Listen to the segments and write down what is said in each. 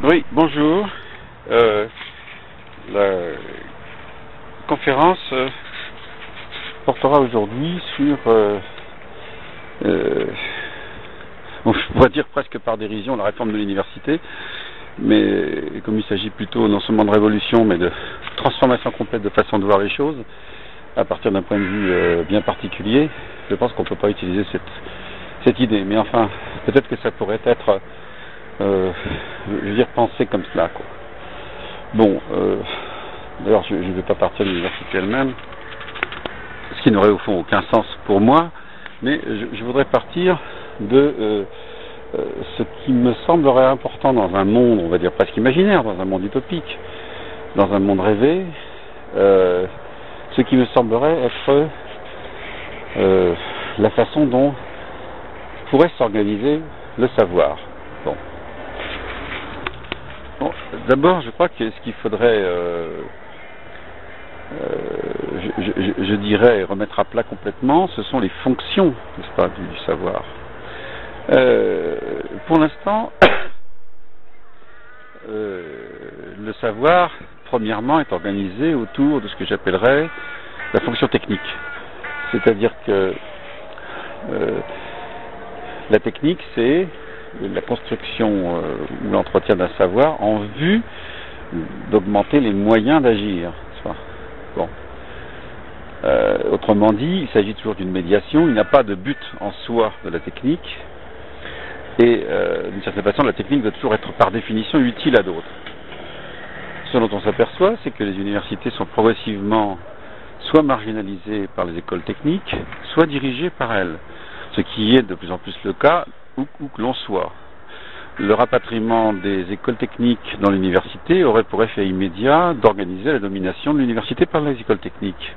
Oui, bonjour. La conférence portera aujourd'hui sur, on va dire presque par dérision, la réforme de l'université, mais comme il s'agit plutôt non seulement de révolution, mais de transformation complète de façon de voir les choses, à partir d'un point de vue bien particulier, je pense qu'on ne peut pas utiliser cette idée. Mais enfin, peut-être que ça pourrait être, je veux dire, pensé comme cela, quoi. Bon, d'ailleurs, je ne vais pas partir de l'université elle-même, ce qui n'aurait au fond aucun sens pour moi, mais je voudrais partir de ce qui me semblerait important dans un monde, on va dire presque imaginaire, dans un monde utopique, dans un monde rêvé, ce qui me semblerait être la façon dont pourrait s'organiser le savoir. Bon, d'abord, je crois que ce qu'il faudrait, je dirais, remettre à plat complètement, ce sont les fonctions, n'est-ce pas, du savoir. Pour l'instant, le savoir, premièrement, est organisé autour de ce que j'appellerais la fonction technique. C'est-à-dire que la technique, c'est la construction ou l'entretien d'un savoir en vue d'augmenter les moyens d'agir. Bon. Autrement dit, il s'agit toujours d'une médiation, il n'y a pas de but en soi de la technique, et d'une certaine façon, la technique doit toujours être par définition utile à d'autres. Ce dont on s'aperçoit, c'est que les universités sont progressivement soit marginalisées par les écoles techniques, soit dirigées par elles, ce qui est de plus en plus le cas où que l'on soit. Le rapatriement des écoles techniques dans l'université aurait pour effet immédiat d'organiser la domination de l'université par les écoles techniques.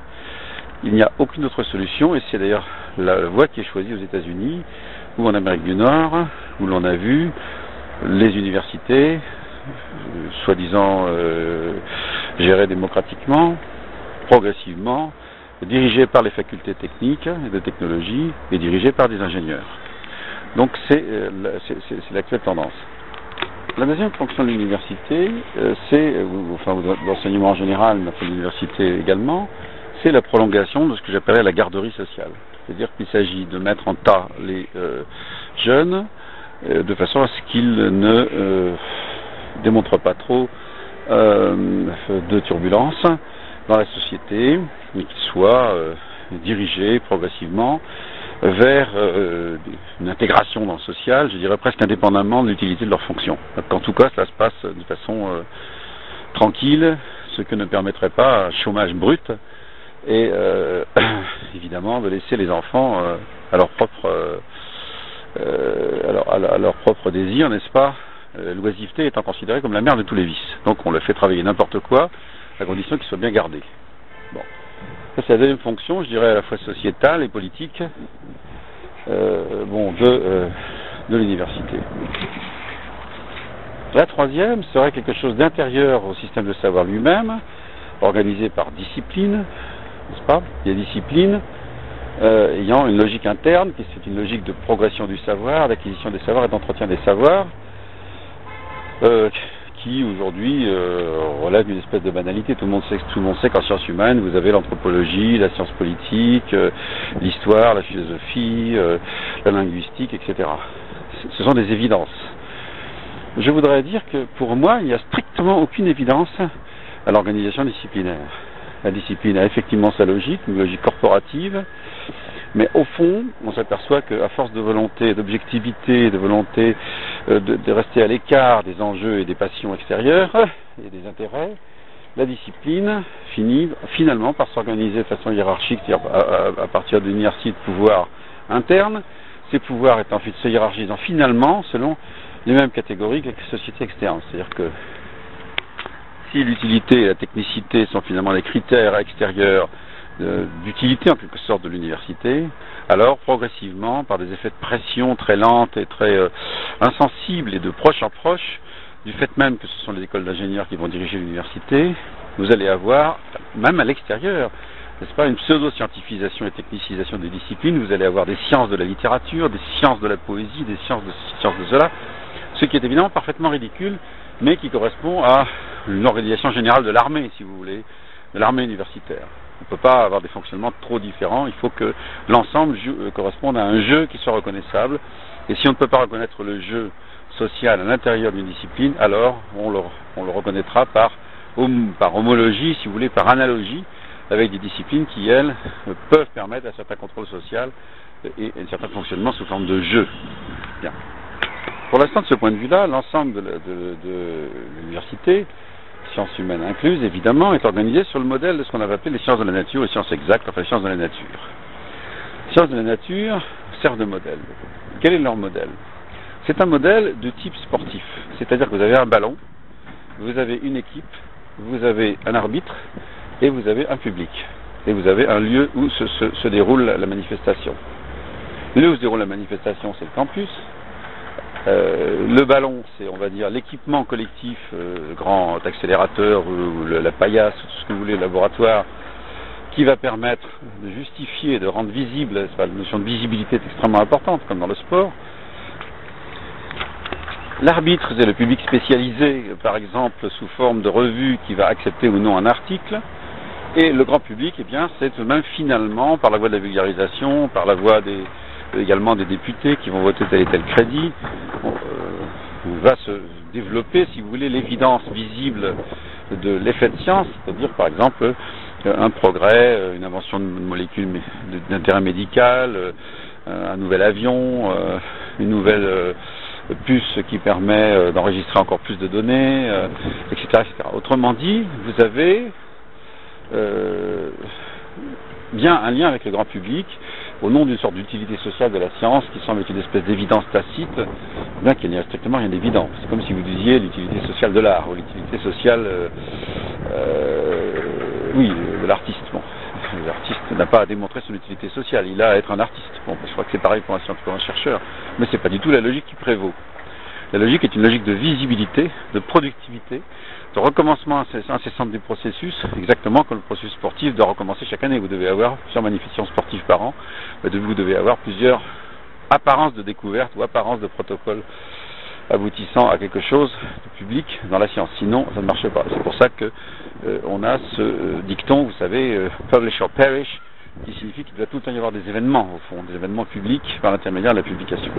Il n'y a aucune autre solution, et c'est d'ailleurs la voie qui est choisie aux États-Unis ou en Amérique du Nord, où l'on a vu les universités, soi-disant gérées démocratiquement, progressivement, dirigées par les facultés techniques et de technologie et dirigées par des ingénieurs. Donc c'est l'actuelle tendance. La deuxième fonction de l'université, enfin l'enseignement en général, mais de l'université également, c'est la prolongation de ce que j'appellerais la garderie sociale. C'est-à-dire qu'il s'agit de mettre en tas les jeunes de façon à ce qu'ils ne démontrent pas trop de turbulences dans la société, mais qu'ils soient dirigés progressivement vers une intégration dans le social, je dirais presque indépendamment de l'utilité de leur fonction. En tout cas, cela se passe de façon tranquille, ce que ne permettrait pas un chômage brut, et évidemment de laisser les enfants à leur propre désir, n'est-ce pas, l'oisiveté étant considérée comme la mère de tous les vices. Donc on le fait travailler n'importe quoi, à condition qu'il soit bien gardé. Bon. Ça, c'est la deuxième fonction, je dirais à la fois sociétale et politique, de l'université. La troisième serait quelque chose d'intérieur au système de savoir lui-même, organisé par discipline, n'est-ce pas? Il y a discipline ayant une logique interne, qui c'est une logique de progression du savoir, d'acquisition des savoirs et d'entretien des savoirs, qui aujourd'hui relève d'une espèce de banalité. Tout le monde sait qu'en sciences humaines, vous avez l'anthropologie, la science politique, l'histoire, la philosophie, la linguistique, etc. Ce sont des évidences. Je voudrais dire que pour moi, il n'y a strictement aucune évidence à l'organisation disciplinaire. La discipline a effectivement sa logique, une logique corporative, mais au fond, on s'aperçoit qu'à force de volonté, d'objectivité, de volonté de rester à l'écart des enjeux et des passions extérieures et des intérêts, la discipline finit finalement par s'organiser de façon hiérarchique, c'est-à-dire à partir d'une hiérarchie de pouvoir interne, ces pouvoirs étant se hiérarchisant finalement selon les mêmes catégories que les sociétés externes. C'est-à-dire que si l'utilité et la technicité sont finalement les critères extérieurs d'utilité en quelque sorte de l'université, alors progressivement, par des effets de pression très lentes et très insensibles et de proche en proche, du fait même que ce sont les écoles d'ingénieurs qui vont diriger l'université, vous allez avoir, même à l'extérieur, n'est-ce pas, une pseudo-scientifisation et technicisation des disciplines. Vous allez avoir des sciences de la littérature, des sciences de la poésie, des sciences de cela, ce qui est évidemment parfaitement ridicule mais qui correspond à une organisation générale de l'armée, si vous voulez, de l'armée universitaire. On ne peut pas avoir des fonctionnements trop différents, il faut que l'ensemble corresponde à un jeu qui soit reconnaissable, et si on ne peut pas reconnaître le jeu social à l'intérieur d'une discipline, alors on le reconnaîtra par homologie, si vous voulez, par analogie, avec des disciplines qui, elles, peuvent permettre un certain contrôle social et un certain fonctionnement sous forme de jeu. Bien. Pour l'instant, de ce point de vue-là, l'ensemble de l'université, sciences humaines incluses, évidemment, est organisé sur le modèle de ce qu'on avait appelé les sciences de la nature, les sciences exactes, enfin les sciences de la nature. Les sciences de la nature servent de modèle. Quel est leur modèle? C'est un modèle de type sportif, c'est-à-dire que vous avez un ballon, vous avez une équipe, vous avez un arbitre et vous avez un public. Et vous avez un lieu où se déroule la manifestation. Le lieu où se déroule la manifestation, c'est le campus. Le ballon, c'est, on va dire, l'équipement collectif, le grand accélérateur ou la paillasse, tout ce que vous voulez, le laboratoire, qui va permettre de justifier, de rendre visible, la notion de visibilité est extrêmement importante, comme dans le sport. L'arbitre, c'est le public spécialisé, par exemple, sous forme de revue qui va accepter ou non un article. Et le grand public, eh bien, c'est même finalement, par la voie de la vulgarisation, par la voie également des députés qui vont voter tel et tel crédit, va se développer, si vous voulez, l'évidence visible de l'effet de science, c'est-à-dire, par exemple, un progrès, une invention de molécules d'intérêt médical, un nouvel avion, une nouvelle puce qui permet d'enregistrer encore plus de données, etc., etc. Autrement dit, vous avez bien un lien avec le grand public au nom d'une sorte d'utilité sociale de la science qui semble être une espèce d'évidence tacite, bien qu'il n'y ait strictement rien d'évident. C'est comme si vous disiez l'utilité sociale de l'art ou l'utilité sociale de l'artiste. Bon, l'artiste n'a pas à démontrer son utilité sociale, il a à être un artiste. Bon, je crois que c'est pareil pour un scientifique ou un chercheur, mais c'est pas du tout la logique qui prévaut. La logique est une logique de visibilité, de productivité, de recommencement incessant des processus, exactement comme le processus sportif doit recommencer chaque année. Vous devez avoir plusieurs manifestations sportives par an, vous devez avoir plusieurs apparences de découverte ou apparences de protocole aboutissant à quelque chose de public dans la science. Sinon, ça ne marche pas. C'est pour ça que on a ce dicton, vous savez, publish or perish, qui signifie qu'il doit tout le temps y avoir des événements, au fond, des événements publics par l'intermédiaire de la publication.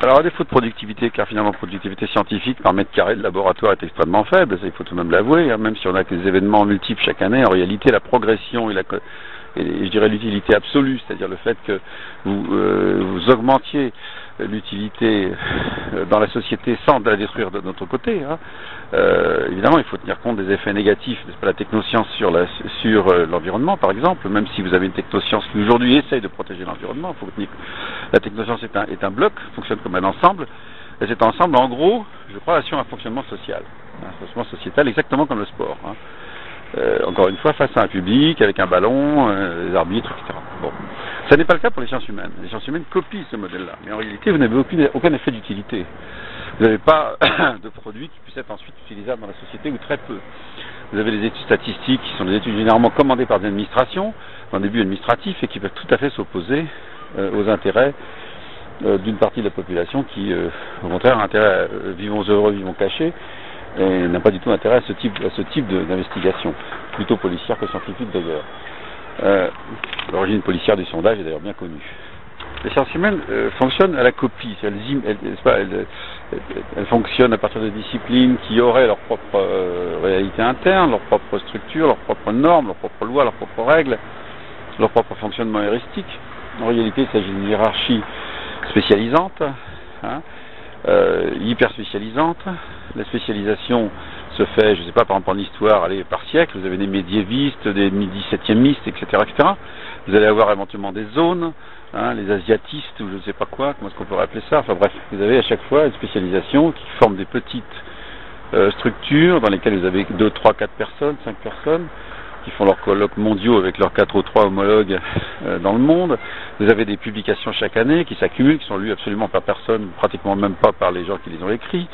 Alors, à défaut de productivité, car finalement, productivité scientifique par mètre carré de laboratoire est extrêmement faible, ça il faut tout de même l'avouer, hein, même si on a des événements multiples chaque année, en réalité, la progression et je dirais l'utilité absolue, c'est-à-dire le fait que vous augmentiez l'utilité dans la société sans la détruire de notre côté. Hein. Évidemment, il faut tenir compte des effets négatifs de la technoscience sur l'environnement, par exemple, même si vous avez une technoscience qui aujourd'hui essaye de protéger l'environnement. La technoscience est un bloc, fonctionne comme un ensemble, et cet ensemble, en gros, je crois, assure un fonctionnement social, un fonctionnement sociétal, exactement comme le sport. Hein. Encore une fois, face à un public, avec un ballon, des arbitres, etc. Bon. Ça n'est pas le cas pour les sciences humaines. Les sciences humaines copient ce modèle-là. Mais en réalité, vous n'avez aucun effet d'utilité. Vous n'avez pas de produit qui puisse être ensuite utilisable dans la société, ou très peu. Vous avez des études statistiques qui sont des études généralement commandées par des administrations, dans des buts administratifs, et qui peuvent tout à fait s'opposer aux intérêts d'une partie de la population qui, au contraire, a intérêt à vivons heureux, vivons cachés, et n'a pas du tout intérêt à ce type d'investigation, plutôt policière que scientifique d'ailleurs. L'origine policière du sondage est d'ailleurs bien connue. Les sciences humaines fonctionnent à la copie, elles fonctionnent à partir de disciplines qui auraient leur propre réalité interne, leur propre structure, leurs propres normes, leurs propres lois, leurs propres règles, leur propre fonctionnement heuristique. En réalité, il s'agit d'une hiérarchie spécialisante, hein, hyper spécialisante. La spécialisation se fait, je ne sais pas, par exemple en histoire, par siècle, vous avez des médiévistes, des 17e-istes, etc., etc. Vous allez avoir éventuellement des zones, hein, les asiatistes, ou je ne sais pas quoi, comment est-ce qu'on pourrait appeler ça, enfin bref, vous avez à chaque fois une spécialisation qui forme des petites structures dans lesquelles vous avez 2, 3, 4 personnes, 5 personnes, qui font leurs colloques mondiaux avec leurs 4 ou 3 homologues dans le monde. Vous avez des publications chaque année qui s'accumulent, qui sont lues absolument par personne, pratiquement même pas par les gens qui les ont écrits.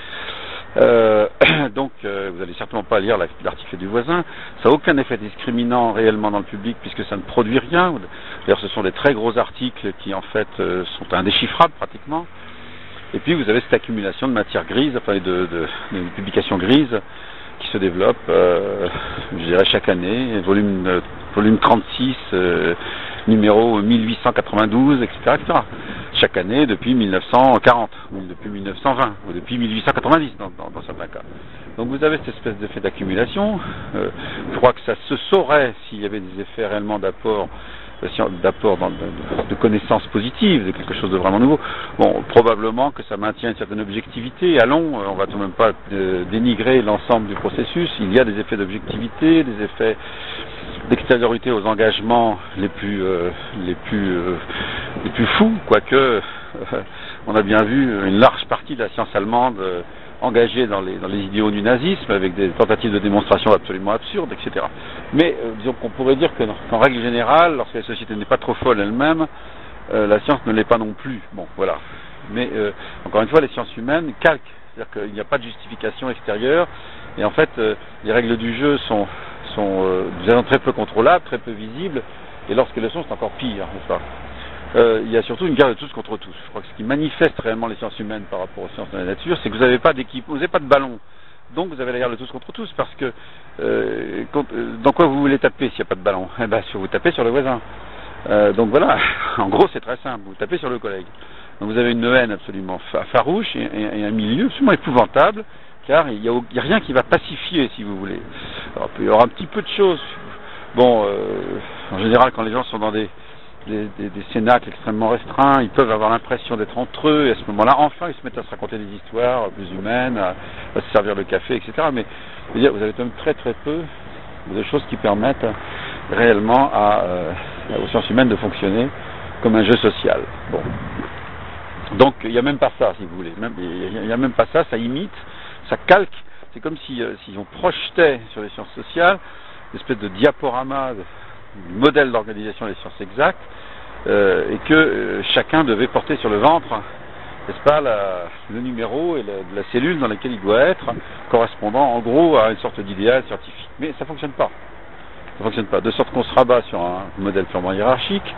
Donc vous n'allez certainement pas lire l'article du voisin. Ça n'a aucun effet discriminant réellement dans le public puisque ça ne produit rien. D'ailleurs ce sont des très gros articles qui en fait sont indéchiffrables pratiquement. Et puis vous avez cette accumulation de matière grise, enfin de publications grises qui se développent, je dirais chaque année, volume 36, numéro 1892, etc., etc. Chaque année depuis 1940, ou depuis 1920, ou depuis 1890 dans certains cas. Donc vous avez cette espèce d'effet d'accumulation. Je crois que ça se saurait s'il y avait des effets réellement d'apport de connaissances positives, de quelque chose de vraiment nouveau. Bon, probablement que ça maintient une certaine objectivité. Allons, on va tout de même pas dénigrer l'ensemble du processus. Il y a des effets d'objectivité, des effets d'extériorité aux engagements les plus fous, quoique on a bien vu une large partie de la science allemande engagée dans les idéaux du nazisme, avec des tentatives de démonstration absolument absurdes, etc. Mais disons qu'on pourrait dire qu'en règle générale, lorsque la société n'est pas trop folle elle-même, la science ne l'est pas non plus. Bon, voilà. Mais encore une fois, les sciences humaines calquent, c'est-à-dire qu'il n'y a pas de justification extérieure, et en fait, les règles du jeu sont très peu contrôlables, très peu visibles, et lorsqu'elles le sont, c'est encore pire, n'est-ce pas? Il y a surtout une guerre de tous contre tous. Je crois que ce qui manifeste réellement les sciences humaines par rapport aux sciences de la nature, c'est que vous n'avez pas d'équipe, vous n'avez pas de ballon. Donc vous avez la guerre de tous contre tous, parce que dans quoi vous voulez taper s'il n'y a pas de ballon? Eh ben, vous tapez sur le voisin. Donc voilà, en gros c'est très simple, vous tapez sur le collègue. Donc vous avez une haine absolument farouche et un milieu absolument épouvantable, car il n'y a rien qui va pacifier, si vous voulez. Alors, il y aura un petit peu de choses. Bon, en général, quand les gens sont dans des cénacles extrêmement restreints, ils peuvent avoir l'impression d'être entre eux, et à ce moment-là, enfin, ils se mettent à se raconter des histoires plus humaines, à se servir le café, etc. Mais je veux dire, vous avez quand même très très peu de choses qui permettent réellement aux sciences humaines de fonctionner comme un jeu social. Bon. Donc, il n'y a même pas ça, si vous voulez. Il n'y a même pas ça, ça imite, ça calque. C'est comme si on projetait sur les sciences sociales une espèce de diaporama du modèle d'organisation des sciences exactes, et que chacun devait porter sur le ventre, n'est-ce pas, le numéro et la cellule dans laquelle il doit être, correspondant en gros à une sorte d'idéal scientifique. Mais ça ne fonctionne pas. Ça fonctionne pas. De sorte qu'on se rabat sur un modèle purement hiérarchique,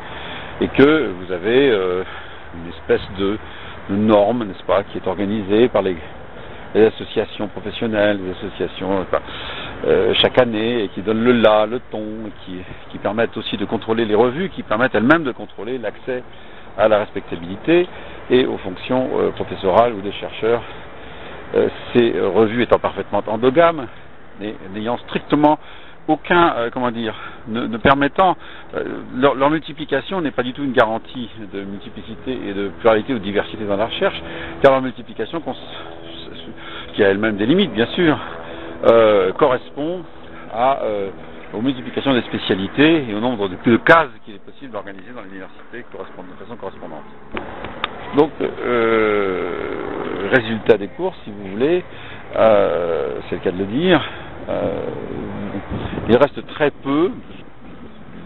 et que vous avez une espèce de norme, n'est-ce pas, qui est organisée par les associations professionnelles, les associations chaque année, et qui donnent le ton, et qui permettent aussi de contrôler les revues, qui permettent elles-mêmes de contrôler l'accès à la respectabilité et aux fonctions professorales ou des chercheurs. Ces revues étant parfaitement endogames, et n'ayant strictement aucun, ne permettant, leur multiplication n'est pas du tout une garantie de multiplicité et de pluralité ou de diversité dans la recherche, car leur multiplication, qui a elle-même des limites bien sûr, correspond aux multiplications des spécialités et au nombre de cases qu'il est possible d'organiser dans l'université de façon correspondante. Donc, résultat des cours, si vous voulez, c'est le cas de le dire, il reste très peu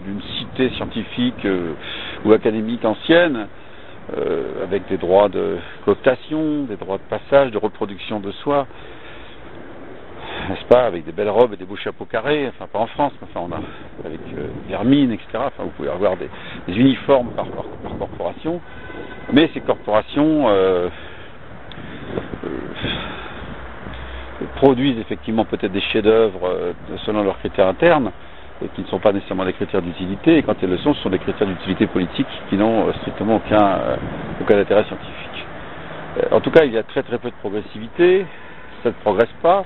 d'une cité scientifique ou académique ancienne, avec des droits de cooptation, des droits de passage, de reproduction de soi, n'est-ce pas, avec des belles robes et des beaux chapeaux carrés, enfin pas en France, mais enfin on a avec Hermine, etc. Enfin vous pouvez avoir des uniformes par corporation, mais ces corporations produisent effectivement peut-être des chefs-d'œuvre selon leurs critères internes, et qui ne sont pas nécessairement des critères d'utilité, et quand elles le sont, ce sont des critères d'utilité politique qui n'ont strictement aucun intérêt scientifique. En tout cas, il y a très très peu de progressivité, ça ne progresse pas,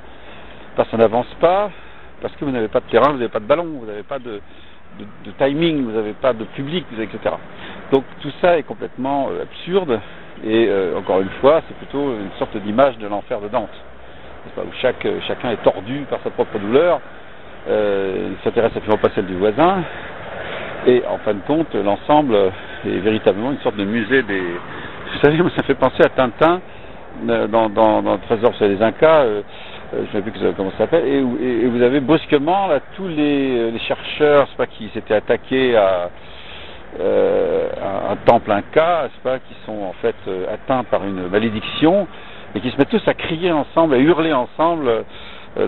ça n'avance pas, parce que vous n'avez pas de terrain, vous n'avez pas de ballon, vous n'avez pas de timing, vous n'avez pas de public, etc. Donc tout ça est complètement absurde, et encore une fois, c'est plutôt une sorte d'image de l'enfer de Dante, où chacun est tordu par sa propre douleur, il ne s'intéresse absolument pas à celle du voisin, et en fin de compte, l'ensemble est véritablement une sorte de musée des... Vous savez, ça fait penser à Tintin, dans le Trésor sur les Incas, je ne sais plus comment ça s'appelle, et vous avez brusquement là, tous les chercheurs, c'est pas, qui s'étaient attaqués à un temple inca, c'est pas, qui sont en fait atteints par une malédiction, et qui se mettent tous à crier ensemble, à hurler ensemble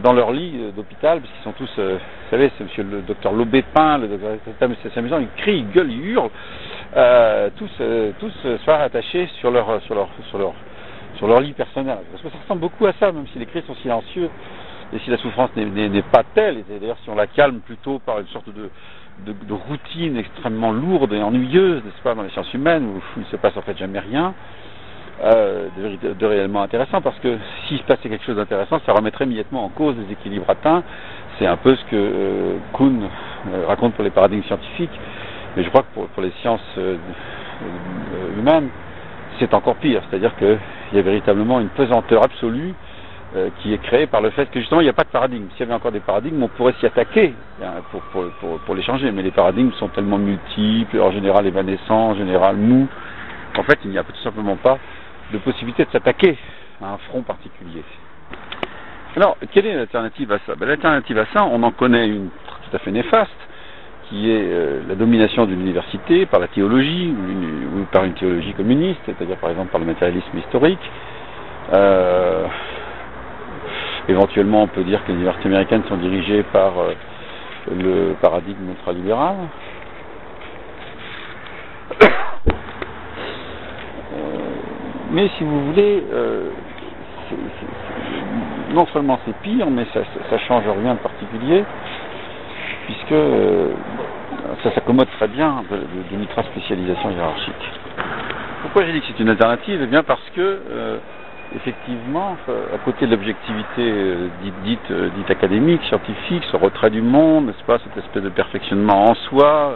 dans leur lit d'hôpital, parce qu'ils sont tous, vous savez, c'est monsieur le docteur Lobépin, le docteur, c'est amusant, ils crient, ils gueulent, ils hurlent, tous soient attachés sur leur sur leur lit personnel. Parce que ça ressemble beaucoup à ça, même si les cris sont silencieux, et si la souffrance n'est pas telle, et d'ailleurs si on la calme plutôt par une sorte de routine extrêmement lourde et ennuyeuse, n'est-ce pas, dans les sciences humaines, où il ne se passe en fait jamais rien, de réellement intéressant, parce que s'il se passait quelque chose d'intéressant, ça remettrait immédiatement en cause les équilibres atteints. C'est un peu ce que Kuhn raconte pour les paradigmes scientifiques, mais je crois que pour les sciences humaines, c'est encore pire, c'est-à-dire qu'il y a véritablement une pesanteur absolue qui est créée par le fait que justement il n'y a pas de paradigme. S'il y avait encore des paradigmes, on pourrait s'y attaquer pour les changer, mais les paradigmes sont tellement multiples, en général évanescents, en général mous, qu'en fait il n'y a tout simplement pas de possibilité de s'attaquer à un front particulier. Alors, quelle est l'alternative à ça? L'alternative à ça, on en connaît une tout à fait néfaste, qui est la domination d'une université par la théologie, ou par une théologie communiste, c'est-à-dire par exemple par le matérialisme historique. Éventuellement, on peut dire que les universités américaines sont dirigées par le paradigme ultralibéral. Mais si vous voulez, non seulement c'est pire, mais ça change rien de particulier, puisque ça s'accommode très bien de l'ultra-spécialisation hiérarchique. Pourquoi j'ai dit que c'est une alternative? Eh bien parce que, effectivement, à côté de l'objectivité dite académique, scientifique, ce retrait du monde, n'est-ce pas, cette espèce de perfectionnement en soi,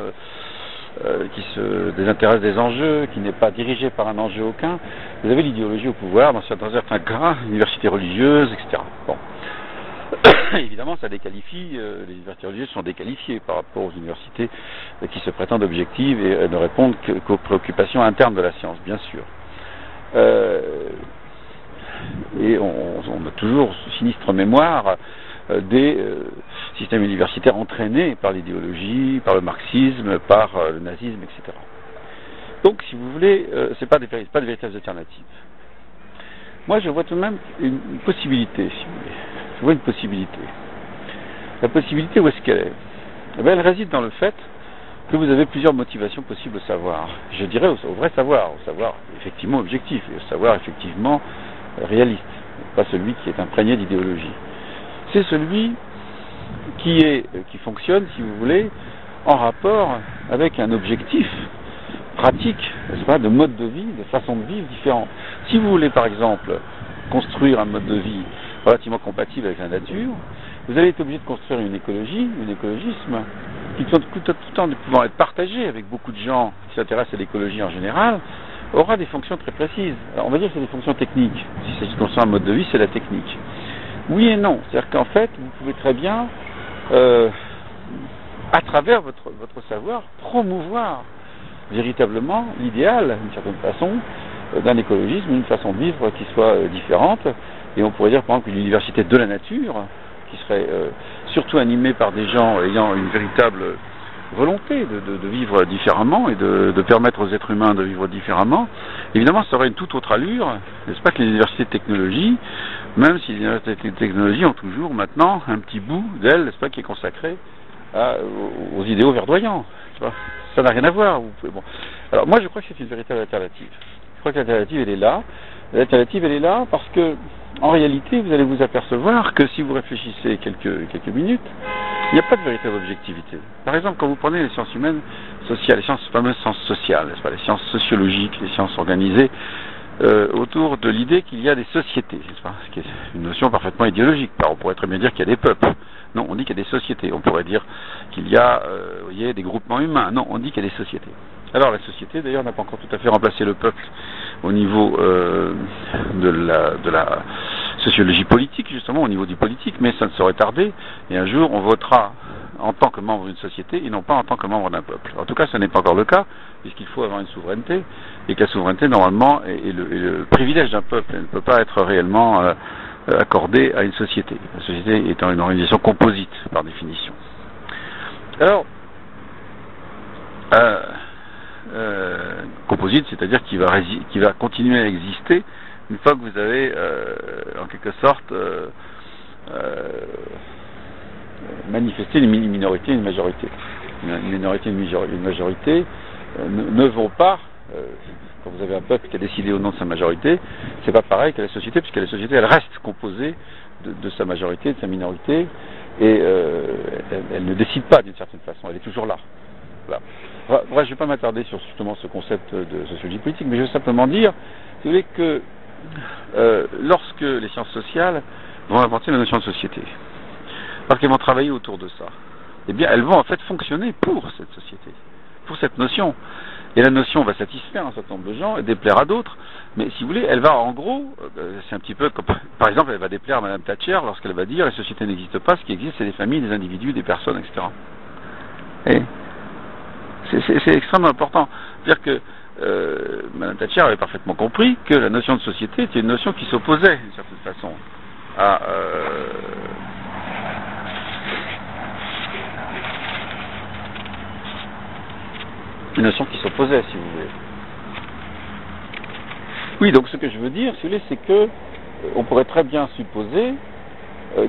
qui se désintéresse des enjeux, qui n'est pas dirigé par un enjeu aucun, vous avez l'idéologie au pouvoir, dans certains cas, l'université religieuse, etc. Bon. Évidemment, ça déqualifie, les universités religieuses sont déqualifiées par rapport aux universités qui se prétendent objectives et ne répondent qu'aux préoccupations internes de la science, bien sûr. Et on a toujours sinistre mémoire des systèmes universitaires entraînés par l'idéologie, par le marxisme, par le nazisme, etc. Donc, si vous voulez, c'est pas de véritables alternatives. Moi, je vois tout de même une possibilité, si vous voulez. Je vois une possibilité. La possibilité, où est-ce qu'elle est? Eh bien, elle réside dans le fait que vous avez plusieurs motivations possibles au savoir. Je dirais au vrai savoir, au savoir effectivement objectif, et au savoir effectivement réaliste, pas celui qui est imprégné d'idéologie. C'est celui qui fonctionne, si vous voulez, en rapport avec un objectif pratique, n'est-ce pas, de mode de vie, de façon de vivre différente. Si vous voulez, par exemple, construire un mode de vie relativement compatible avec la nature, vous allez être obligé de construire une écologie, un écologisme, qui tout en pouvant être partagé avec beaucoup de gens qui s'intéressent à l'écologie en général, aura des fonctions très précises. Alors on va dire que c'est des fonctions techniques. Si c'est de construire un mode de vie, c'est la technique. Oui et non. C'est-à-dire qu'en fait, vous pouvez très bien, à travers votre savoir, promouvoir véritablement l'idéal, d'une certaine façon, d'un écologisme, une façon de vivre qui soit différente. Et on pourrait dire, par exemple, une université de la nature, qui serait surtout animée par des gens ayant une véritable volonté de vivre différemment et de permettre aux êtres humains de vivre différemment. Évidemment, ça aurait une toute autre allure, n'est-ce pas, que les universités de technologie, même si les universités de technologie ont toujours maintenant un petit bout d'elles, n'est-ce pas, qui est consacré aux idéaux verdoyants. Ça n'a rien à voir. Bon. Alors moi, je crois que c'est une véritable alternative. Je crois que l'alternative, elle est là. L'alternative, elle est là parce que, en réalité, vous allez vous apercevoir que si vous réfléchissez quelques minutes, il n'y a pas de véritable objectivité. Par exemple, quand vous prenez les sciences humaines sociales, les fameuses sciences sociales, n'est-ce pas, les sciences sociologiques, les sciences organisées, autour de l'idée qu'il y a des sociétés, n'est-ce pas, ce qui est une notion parfaitement idéologique. Alors, on pourrait très bien dire qu'il y a des peuples. Non, on dit qu'il y a des sociétés. On pourrait dire qu'il y a, vous voyez, des groupements humains. Non, on dit qu'il y a des sociétés. Alors, la société, d'ailleurs, n'a pas encore tout à fait remplacé le peuple au niveau de la sociologie politique, justement, au niveau du politique, mais ça ne saurait tarder. Et un jour, on votera en tant que membre d'une société et non pas en tant que membre d'un peuple. En tout cas, ce n'est pas encore le cas, puisqu'il faut avoir une souveraineté, et que la souveraineté, normalement, est le privilège d'un peuple. Elle ne peut pas être réellement accordée à une société. La société étant une organisation composite, par définition. Alors, composite, c'est-à-dire qui va continuer à exister une fois que vous avez, en quelque sorte, manifesté une minorité et une majorité. Une minorité et une majorité ne vont pas Quand vous avez un peuple qui a décidé au nom de sa majorité, c'est pas pareil que la société, puisque la société, elle reste composée de sa majorité, de sa minorité, et elle ne décide pas d'une certaine façon, elle est toujours là. Voilà. Bref, je ne vais pas m'attarder sur justement ce concept de sociologie politique, mais je veux simplement dire, si vous voulez, que lorsque les sciences sociales vont inventer la notion de société, parce qu'elles vont travailler autour de ça, eh bien, elles vont en fait fonctionner pour cette société, pour cette notion. Et la notion va satisfaire un certain nombre de gens et déplaire à d'autres, mais si vous voulez, elle va en gros, c'est un petit peu comme, par exemple, elle va déplaire à Madame Thatcher lorsqu'elle va dire la société n'existe pas, ce qui existe c'est des familles, des individus, des personnes, etc. Et c'est extrêmement important. C'est-à-dire que Madame Thatcher avait parfaitement compris que la notion de société était une notion qui s'opposait, d'une certaine façon, à une notion qui s'opposait, si vous voulez. Oui, donc ce que je veux dire, si vous voulez, c'est que on pourrait très bien supposer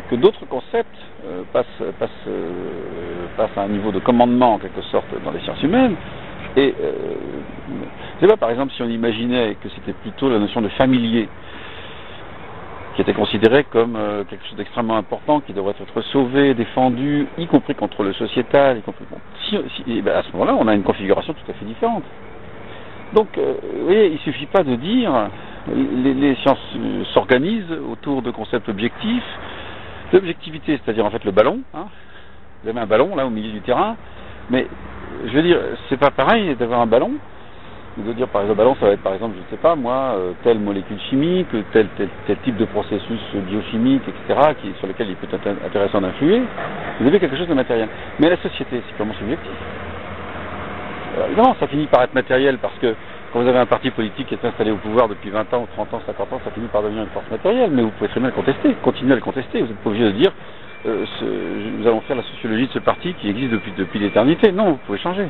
que d'autres concepts passent à un niveau de commandement, en quelque sorte, dans les sciences humaines. Et je sais pas, par exemple, si on imaginait que c'était plutôt la notion de familier qui était considérée comme quelque chose d'extrêmement important, qui devrait être sauvé, défendu, y compris contre le sociétal, y compris à ce moment-là, on a une configuration tout à fait différente. Donc, vous voyez, il ne suffit pas de dire les sciences s'organisent autour de concepts objectifs, l'objectivité, c'est-à-dire en fait le ballon, hein. Vous avez un ballon là au milieu du terrain, mais je veux dire, c'est pas pareil d'avoir un ballon. Je veux dire, par exemple, ballon, ça va être par exemple, je ne sais pas moi, telle molécule chimique, tel type de processus biochimique, etc., sur lequel il peut être intéressant d'influer. Vous avez quelque chose de matériel. Mais la société, c'est purement subjectif. Alors, évidemment, ça finit par être matériel parce que quand vous avez un parti politique qui est installé au pouvoir depuis 20 ans, 30 ans, 50 ans, ça finit par devenir une force matérielle, mais vous pouvez très bien le contester, continuer à le contester. Vous n'êtes pas obligé de dire nous allons faire la sociologie de ce parti qui existe depuis l'éternité. Non, vous pouvez changer.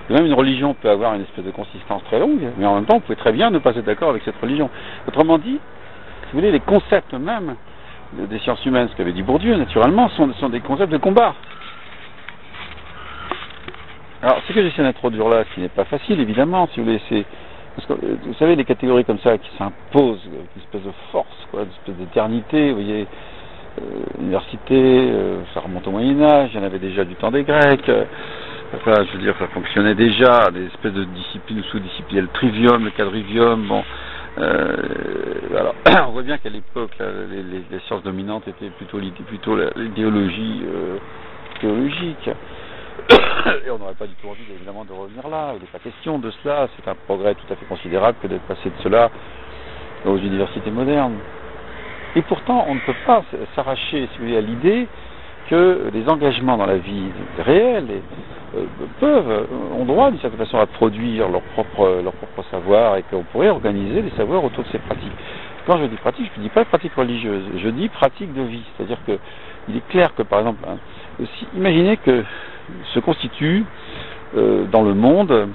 Et même une religion peut avoir une espèce de consistance très longue, mais en même temps, vous pouvez très bien ne pas être d'accord avec cette religion. Autrement dit, si vous voulez, les concepts même des sciences humaines, ce qu'avait dit Bourdieu, naturellement, sont des concepts de combat. Alors, ce que j'essaie d'introduire là, ce qui n'est pas facile, évidemment, si vous voulez, c'est... Parce que, vous savez, les catégories comme ça qui s'imposent, une espèce de force, quoi, une espèce d'éternité, vous voyez, l'université, ça remonte au Moyen-Âge, il y en avait déjà du temps des Grecs, enfin, je veux dire, ça fonctionnait déjà, des espèces de disciplines ou sous-disciplines, le trivium, le quadrivium, bon... alors, on voit bien qu'à l'époque, les sciences dominantes étaient plutôt l'idéologie théologique. Et on n'aurait pas du tout envie, évidemment, de revenir là. Il n'est pas question de cela. C'est un progrès tout à fait considérable que d'être passé de cela aux universités modernes. Et pourtant, on ne peut pas s'arracher, si vous voulez, à l'idée que les engagements dans la vie réelle ont droit, d'une certaine façon, à produire leur propre savoir et qu'on pourrait organiser des savoirs autour de ces pratiques. Quand je dis pratique, je ne dis pas pratique religieuse, je dis pratique de vie. C'est-à-dire qu'il est clair que, par exemple, imaginez que se constitue dans le monde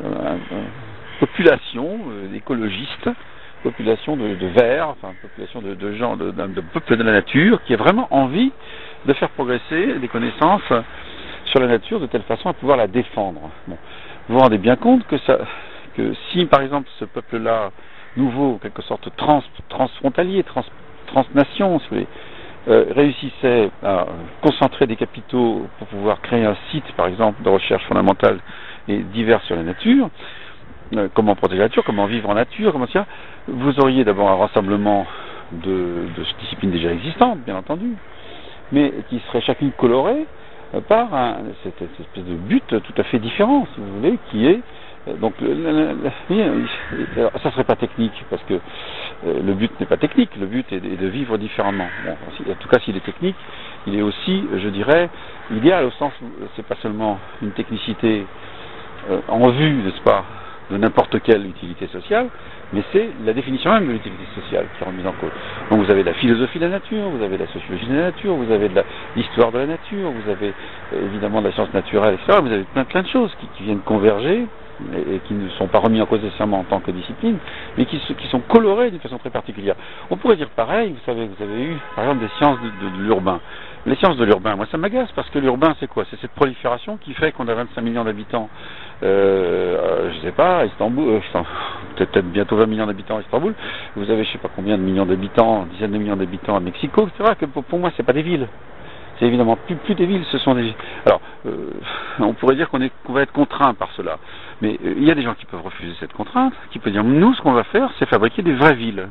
une population d'écologistes, population de vers, enfin population de gens, d'un peuple de la nature, qui a vraiment envie de faire progresser des connaissances sur la nature de telle façon à pouvoir la défendre. Bon. Vous vous rendez bien compte que si par exemple ce peuple-là, nouveau, en quelque sorte transfrontalier, transnation, si vous voulez, réussissait à concentrer des capitaux pour pouvoir créer un site, par exemple, de recherche fondamentale et divers sur la nature, comment protéger la nature, comment vivre en nature, comment ça, vous auriez d'abord un rassemblement de disciplines déjà existantes, bien entendu, mais qui seraient chacune colorées par cette espèce de but tout à fait différent, si vous voulez, qui est donc ça serait pas technique parce que le but n'est pas technique, le but est de vivre différemment. Bon, en tout cas, s'il est technique, il est aussi, je dirais, idéal au sens où c'est pas seulement une technicité en vue, n'est-ce pas, de n'importe quelle utilité sociale, mais c'est la définition même de l'utilité sociale qui est remise en cause. Donc vous avez la philosophie de la nature, vous avez la sociologie de la nature, vous avez l'histoire de la nature, vous avez évidemment de la science naturelle, etc. Vous avez plein de choses qui viennent converger et qui ne sont pas remis en cause nécessairement en tant que discipline, mais qui sont colorés d'une façon très particulière. On pourrait dire pareil, vous savez, vous avez eu par exemple des sciences de l'urbain. Les sciences de l'urbain, moi ça m'agace parce que l'urbain c'est quoi? C'est cette prolifération qui fait qu'on a 25 millions d'habitants, je sais pas, à Istanbul, peut-être bientôt 20 millions d'habitants à Istanbul, vous avez je sais pas combien de millions d'habitants, dizaines de millions d'habitants à Mexico, etc. Que pour moi c'est pas des villes. C'est évidemment plus des villes, ce sont des villes. Alors, on pourrait dire qu'on va être contraint par cela. Mais il y a des gens qui peuvent refuser cette contrainte, qui peuvent dire, nous ce qu'on va faire, c'est fabriquer des vraies villes.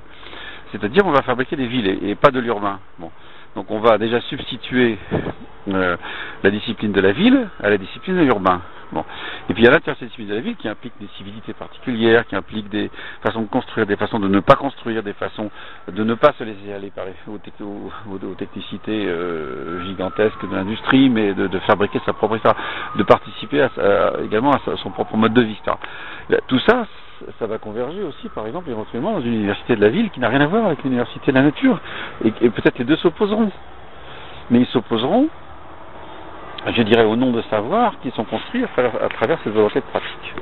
C'est-à-dire on va fabriquer des villes et pas de l'urbain. Bon. Donc on va déjà substituer la discipline de la ville à la discipline de l'urbain. Bon. Et puis il y a l'intérieur de cette discipline de la ville qui implique des civilités particulières, qui implique des façons de construire, des façons de ne pas construire, des façons de ne pas se laisser aller aux technicités gigantesques de l'industrie, mais de fabriquer sa propre histoire, de participer également à son propre mode de vie. Tout ça, ça va converger aussi, par exemple, éventuellement dans une université de la ville qui n'a rien à voir avec l'université de la nature. Et peut-être les deux s'opposeront. Mais ils s'opposeront, je dirais, au nom de savoirs qui sont construits à travers cette volonté de pratique.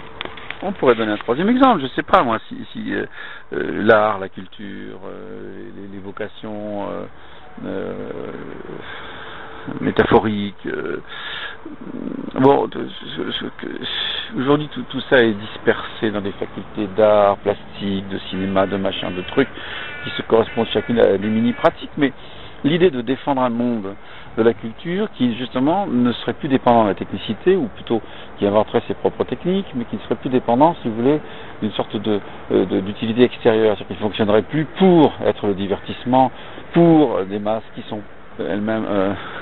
On pourrait donner un troisième exemple, je ne sais pas moi, si l'art, la culture, les vocations métaphoriques, bon, aujourd'hui tout ça est dispersé dans des facultés d'art, plastique, de cinéma, de machin, de trucs qui se correspondent chacune à des mini-pratiques, mais l'idée de défendre un monde de la culture qui justement ne serait plus dépendant de la technicité, ou plutôt qui inventerait ses propres techniques, mais qui ne serait plus dépendant, si vous voulez, d'une sorte d'utilité extérieure, c'est-à-dire qu'il ne fonctionnerait plus pour être le divertissement, pour des masses qui sont elles-mêmes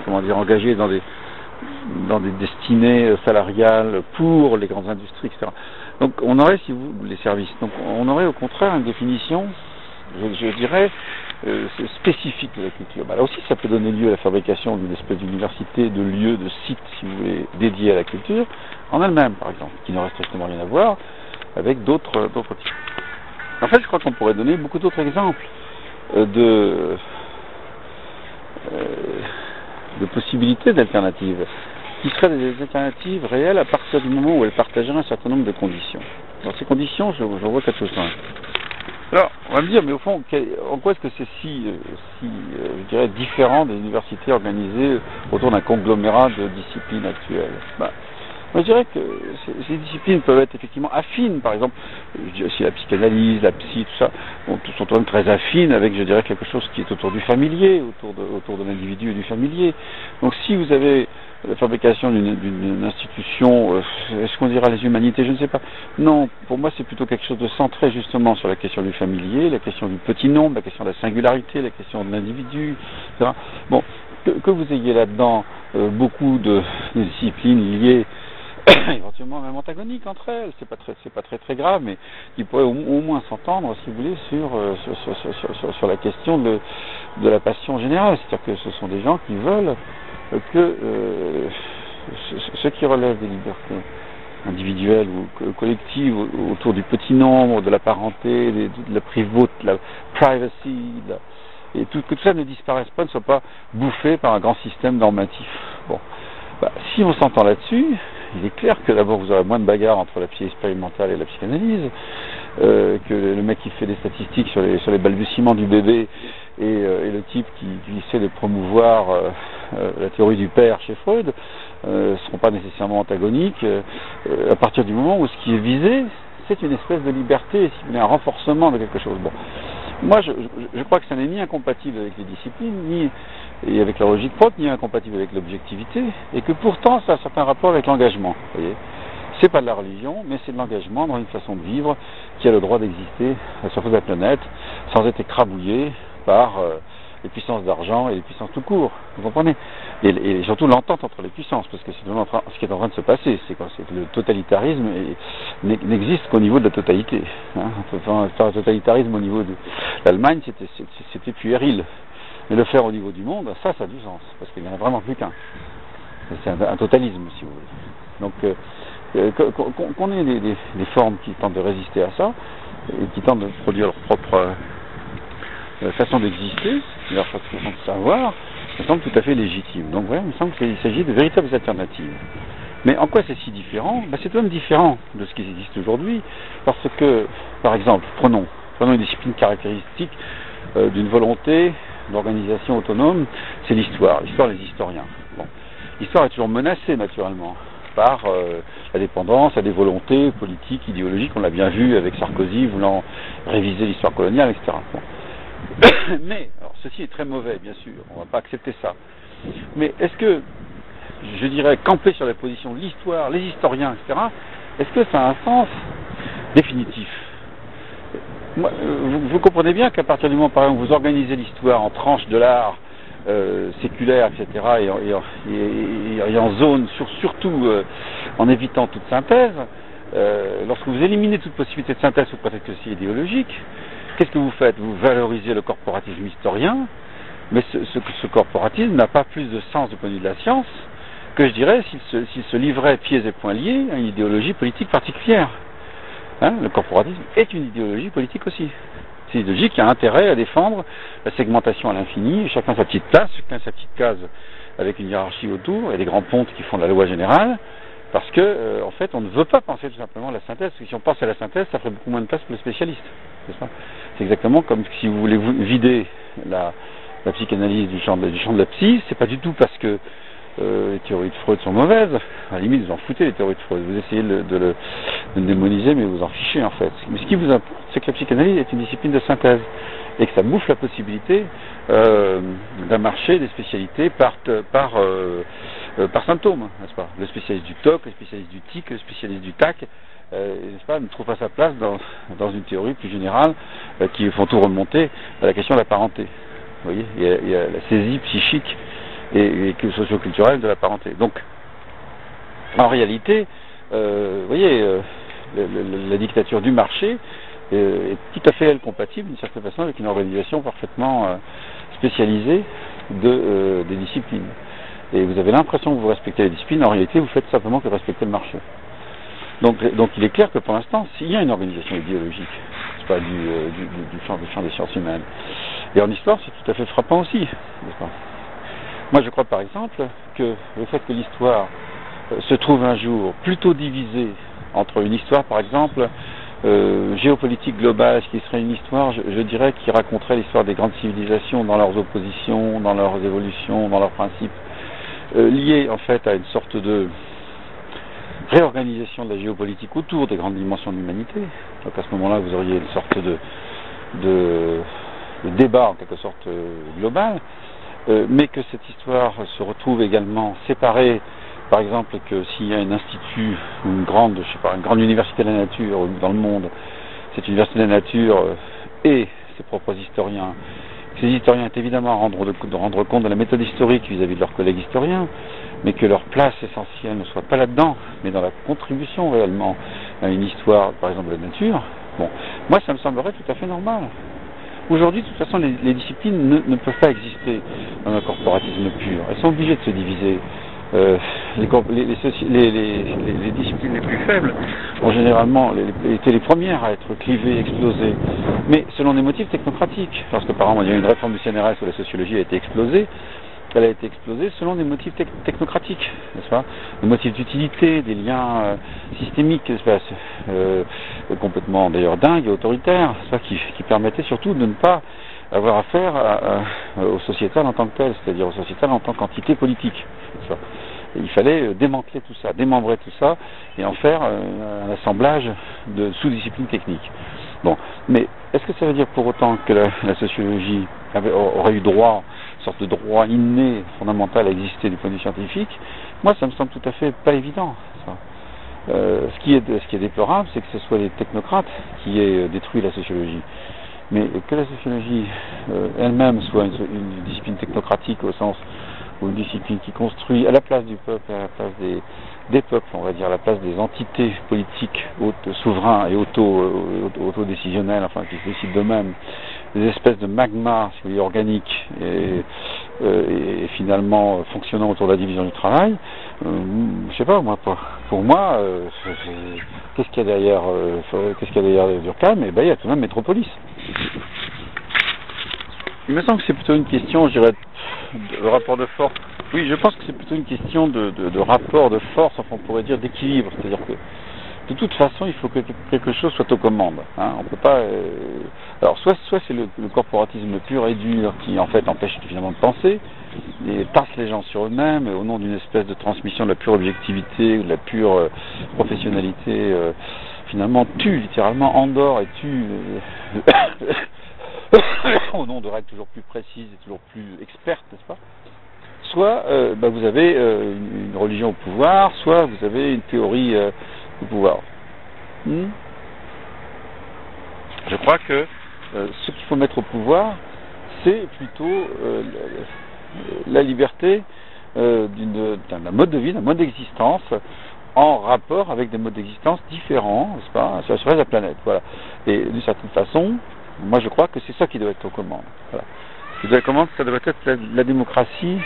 engagées dans des destinées salariales, pour les grandes industries, etc. Donc on aurait, si vous les services, donc on aurait au contraire une définition, je dirais, spécifique de la culture. Là aussi, ça peut donner lieu à la fabrication d'une espèce d'université, de lieux, de sites, si vous voulez, dédiés à la culture, en elle-même, par exemple, qui n'aurait strictement rien à voir avec d'autres types. En fait, je crois qu'on pourrait donner beaucoup d'autres exemples de possibilités d'alternatives, qui seraient des alternatives réelles à partir du moment où elles partageraient un certain nombre de conditions. Dans ces conditions, je vois quelque chose. Alors, on va me dire, mais au fond, en quoi est-ce que c'est je dirais, différent des universités organisées autour d'un conglomérat de disciplines actuelles? Moi, je dirais que ces disciplines peuvent être effectivement affines, par exemple, je dirais aussi la psychanalyse, la psy, tout ça, bon, tout sont quand même très affines avec, je dirais, quelque chose qui est autour du familier, autour de l'individu et du familier. Donc, si vous avez la fabrication d'une institution, est-ce qu'on dira les humanités, je ne sais pas. Non, pour moi c'est plutôt quelque chose de centré justement sur la question du familier, la question du petit nombre, la question de la singularité, la question de l'individu, etc. Bon, que vous ayez là-dedans beaucoup de disciplines liées, éventuellement même antagoniques entre elles, c'est pas très grave, mais qui pourraient au moins s'entendre, si vous voulez, sur la question de la passion générale, c'est-à-dire que ce sont des gens qui veulent que ce qui relève des libertés individuelles ou collectives autour du petit nombre, de la parenté, de la privauté, de la privacy, et que tout ça ne disparaisse pas, ne soit pas bouffé par un grand système normatif. Bon, si on s'entend là-dessus, il est clair que d'abord vous aurez moins de bagarres entre la psy expérimentale et la psychanalyse, que le mec qui fait des statistiques sur les balbutiements du bébé et le type qui essaie de promouvoir la théorie du père chez Freud ne seront pas nécessairement antagoniques à partir du moment où ce qui est visé, c'est une espèce de liberté, si vous voulez, un renforcement de quelque chose. Bon, moi je crois que ça n'est ni incompatible avec les disciplines, ni avec la logique propre, ni incompatible avec l'objectivité, et que pourtant ça a un certain rapport avec l'engagement. Vous voyez, c'est pas de la religion, mais c'est de l'engagement dans une façon de vivre qui a le droit d'exister sur toute la planète sans être écrabouillé par les puissances d'argent et les puissances tout court, vous comprenez, et surtout l'entente entre les puissances, parce que c'est ce qui est en train de se passer, c'est que le totalitarisme n'existe qu'au niveau de la totalité. Faire un totalitarisme au niveau de l'Allemagne, c'était puéril, mais le faire au niveau du monde, ça a du sens, parce qu'il n'y en a vraiment plus qu'un. C'est un totalisme, si vous voulez. Donc, qu'on ait des formes qui tentent de résister à ça, et qui tentent de produire leur propre façon d'exister, leur façon de savoir, ça semble tout à fait légitime. Donc voilà, il me semble qu'il s'agit de véritables alternatives. Mais en quoi c'est si différent? C'est tout de même différent de ce qui existe aujourd'hui, parce que, par exemple, prenons une discipline caractéristique d'une volonté d'organisation autonome, c'est l'histoire, l'histoire des historiens. Bon. L'histoire est toujours menacée, naturellement, par la dépendance à des volontés politiques, idéologiques, on l'a bien vu avec Sarkozy voulant réviser l'histoire coloniale, etc. Bon. Mais, alors ceci est très mauvais, bien sûr, on ne va pas accepter ça. Mais est-ce que, je dirais, camper sur la position de l'histoire, les historiens, etc., est-ce que ça a un sens définitif? Moi, vous comprenez bien qu'à partir du moment, par exemple, vous organisez l'histoire en tranches de l'art séculaire, etc., et en zone, surtout en évitant toute synthèse, lorsque vous éliminez toute possibilité de synthèse sous prétexte que c'est idéologique, qu'est-ce que vous faites? Vous valorisez le corporatisme historien, mais ce corporatisme n'a pas plus de sens du point de vue de la science que, je dirais, s'il se livrait pieds et poings liés à une idéologie politique particulière. Hein, le corporatisme est une idéologie politique aussi. C'est une idéologie qui a intérêt à défendre la segmentation à l'infini, chacun sa petite place, chacun sa petite case avec une hiérarchie autour et des grands pontes qui font la loi générale, parce que, en fait, on ne veut pas penser tout simplement à la synthèse, parce que si on pense à la synthèse, ça ferait beaucoup moins de place pour les spécialistes. C'est exactement comme si vous voulez vider la psychanalyse du champ de la psy, c'est pas du tout parce que les théories de Freud sont mauvaises, à la limite vous en foutez les théories de Freud, vous essayez de le démoniser mais vous en fichez en fait. Mais ce qui vous importe, c'est que la psychanalyse est une discipline de synthèse et que ça bouffe la possibilité d'un marché des spécialités par symptômes, n'est-ce pas? Le spécialiste du TOC, le spécialiste du TIC, le spécialiste du TAC, n'est-ce pas, ne trouve pas sa place dans une théorie plus générale qui font tout remonter à la question de la parenté. Vous voyez, il y a la saisie psychique et socio-culturelle de la parenté. Donc, en réalité, vous voyez, la dictature du marché est tout à fait, elle, compatible d'une certaine façon avec une organisation parfaitement spécialisée des disciplines. Et vous avez l'impression que vous respectez les disciplines, en réalité, vous faites simplement que respecter le marché. Donc il est clair que pour l'instant, s'il y a une organisation idéologique, c'est pas du champ des sciences humaines. Et en histoire, c'est tout à fait frappant aussi, n'est-ce pas? Moi, je crois par exemple que le fait que l'histoire se trouve un jour plutôt divisée entre une histoire, par exemple, géopolitique globale, ce qui serait une histoire, je dirais, qui raconterait l'histoire des grandes civilisations dans leurs oppositions, dans leurs évolutions, dans leurs principes, liés en fait à une sorte de réorganisation de la géopolitique autour des grandes dimensions de l'humanité. Donc à ce moment-là, vous auriez une sorte de débat en quelque sorte global, mais que cette histoire se retrouve également séparée, par exemple que s'il y a un institut ou une grande université de la nature dans le monde, cette université de la nature et ses propres historiens. Ces historiens est évidemment à rendre compte de la méthode historique vis-à-vis de leurs collègues historiens, mais que leur place essentielle ne soit pas là-dedans, mais dans la contribution réellement à une histoire, par exemple, de la nature. Bon, moi ça me semblerait tout à fait normal. Aujourd'hui, de toute façon, les disciplines ne peuvent pas exister dans un corporatisme pur. Elles sont obligées de se diviser. Les disciplines les plus faibles ont généralement été les premières à être clivées, explosées, mais selon des motifs technocratiques. Lorsque par exemple il y a eu une réforme du CNRS où la sociologie a été explosée, elle a été explosée selon des motifs technocratiques, n'est-ce pas? Des motifs d'utilité, des liens systémiques, n'est-ce pas? Complètement d'ailleurs dingues et autoritaires, qui permettaient surtout de ne pas avoir affaire au sociétal en tant que tel, c'est-à-dire au sociétal en tant qu'entité politique. Et il fallait démanteler tout ça, démembrer tout ça et en faire un assemblage de sous-disciplines techniques. Bon, mais est-ce que ça veut dire pour autant que la sociologie aurait eu droit, une sorte de droit inné, fondamental à exister du point de vue scientifique? Moi, ça me semble tout à fait pas évident. Ça. Ce qui est déplorable, c'est que ce soit les technocrates qui aient détruit la sociologie. Mais que la sociologie elle-même soit une discipline technocratique au sens ou une discipline qui construit à la place du peuple, à la place des peuples, on va dire, à la place des entités politiques souverains et autodécisionnels, enfin qui se décident d'eux-mêmes, des espèces de magma, si vous voulez, organiques et finalement fonctionnant autour de la division du travail. Je sais pas, moi, pour moi, qu'est-ce qu'il y a derrière Durkheim? Eh ben, il y a tout de même Métropolis. Il me semble que c'est plutôt une question, je dirais, de rapport de force. Oui, je pense que c'est plutôt une question de rapport de force, enfin on pourrait dire d'équilibre. C'est-à-dire que de toute façon, il faut que quelque chose soit aux commandes. Hein. On peut pas. Alors, soit c'est le corporatisme pur et dur qui, en fait, empêche finalement de penser et tasse les gens sur eux-mêmes au nom d'une espèce de transmission de la pure objectivité, de la pure professionnalité. Finalement, tue littéralement, endort et tue au nom de règles toujours plus précises et toujours plus expertes, n'est-ce pas? Soit vous avez une religion au pouvoir, soit vous avez une théorie au pouvoir. Je crois que ce qu'il faut mettre au pouvoir, c'est plutôt la liberté d'un mode de vie, d'un mode d'existence, en rapport avec des modes d'existence différents, n'est-ce pas, sur la planète. Voilà. Et d'une certaine façon, moi je crois que c'est ça qui doit être aux commandes. Voilà. Ça doit être la démocratie